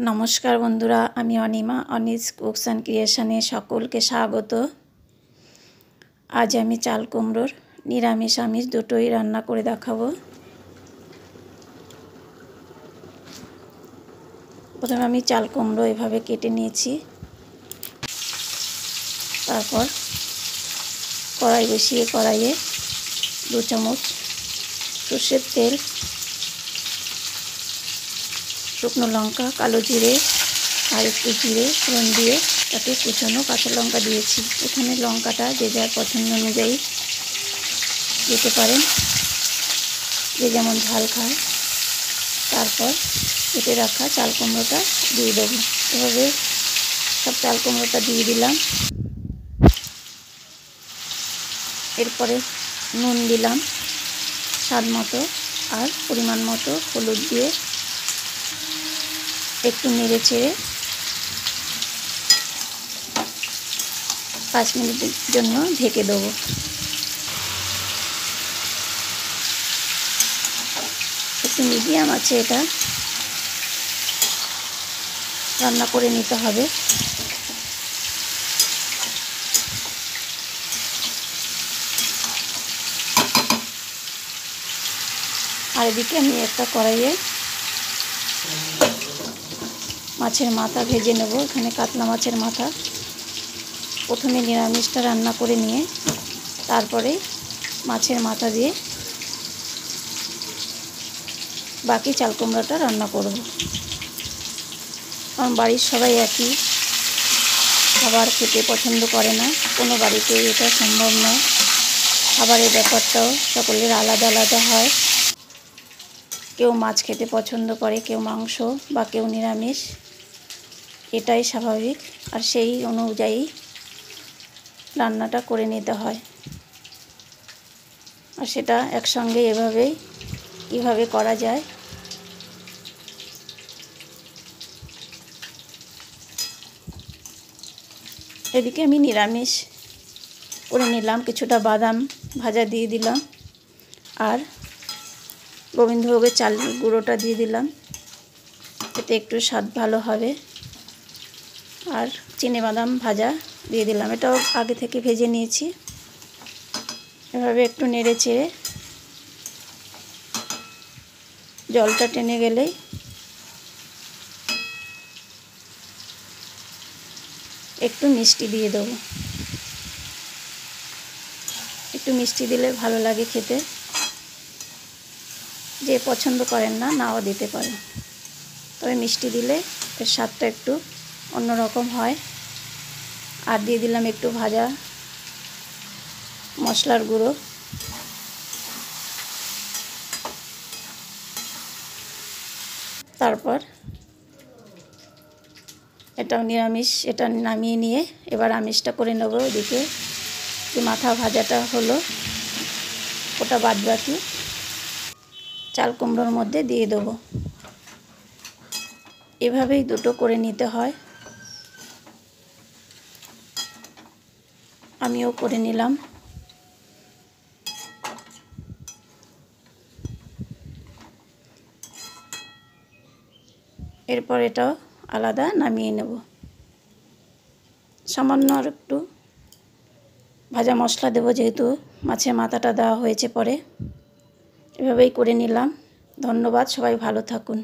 নমস্কার বন্ধুরা, আমি অনিমা অনিস কুকস অ্যান্ড ক্রিয়েশনে সকলকে স্বাগত। আজ আমি চাল কুমড়োর নিরামিষ আমিষ দুটোই রান্না করে দেখাবো। প্রথমে আমি চাল কুমড়ো এভাবে কেটে নিয়েছি। তারপর কড়াই বসিয়ে কড়াইয়ে 2 চামচ সর্ষের তেল, শুকনো লঙ্কা, কালো জিরে আর একটু জিরে ফোড়ন দিয়ে তাতে কুচানো কাঁচা লঙ্কা দিয়েছি। এখানে লঙ্কাটা যে যার পছন্দ অনুযায়ী দিতে পারেন, যে যেমন ঝাল খায়। তারপর কেটে রাখা চাল কুমড়োটা দিয়ে দেবো। এভাবে সব চাল কুমড়োটা দিয়ে দিলাম। এরপরে নুন দিলাম স্বাদ মতো আর পরিমাণ মতো হলুদ দিয়ে একটু নেড়ে চেড়ে 5 মিনিটের জন্য ঢেকে দেবো। একটু মিডিয়াম আছে এটা রান্না করে নিতে হবে। আর এদিকে আমি একটা কড়াইয়ে মাছের মাথা ভেজে নেব। এখানে কাতলা মাছের মাথা। প্রথমে নিরামিষটা রান্না করে নিয়ে তারপরে মাছের মাথা দিয়ে বাকি চাল কুমড়োটা রান্না করব। কারণ বাড়ির সবাই একই খাবার খেতে পছন্দ করে না, কোনো বাড়িতে এটা সম্ভব নয়। খাবারের ব্যাপারটাও সকলের আলাদা আলাদা হয়। কেউ মাছ খেতে পছন্দ করে, কেউ মাংস বা কেউ নিরামিষ, এটাই স্বাভাবিক। আর সেই অনুযায়ী রান্নাটা করে নিতে হয়। আর সেটা একসঙ্গে এভাবে করা যায়। এদিকে আমি নিরামিষ করে নিলাম। কিছুটা বাদাম ভাজা দিয়ে দিলাম আর গোবিন্দভোগের চালের গুঁড়োটা দিয়ে দিলাম, এতে একটু স্বাদ ভালো হবে। আর চিনেবাদাম ভাজা দিয়ে দিলাম, এটাও আগে থেকে ভেজে নিয়েছি। এভাবে একটু নেড়ে চেড়ে জলটা টেনে গেলেই একটু মিষ্টি দিয়ে দেবো। একটু মিষ্টি দিলে ভালো লাগে খেতে। যে পছন্দ করেন না, নাও দিতে পারেন, তবে মিষ্টি দিলে এর স্বাদটা একটু অন্যরকম হয়। আর দিয়ে দিলাম একটু ভাজা মশলার গুঁড়ো। তারপর এটাও নিরামিষ, এটা নামিয়ে নিয়ে এবার আমিষটা করে নেব। এদিকে যে মাথা ভাজাটা হলো ওটা বাদ বাকি চাল কুমড়োর মধ্যে দিয়ে দেবো। এভাবেই দুটো করে নিতে হয়। আমিও করে নিলাম। এরপর এটাও আলাদা নামিয়ে নেব। সামান্য আর একটু ভাজা মশলা দেবো, যেহেতু মাছের মাথাটা দেওয়া হয়েছে পরে। এভাবেই করে নিলাম। ধন্যবাদ, সবাই ভালো থাকুন।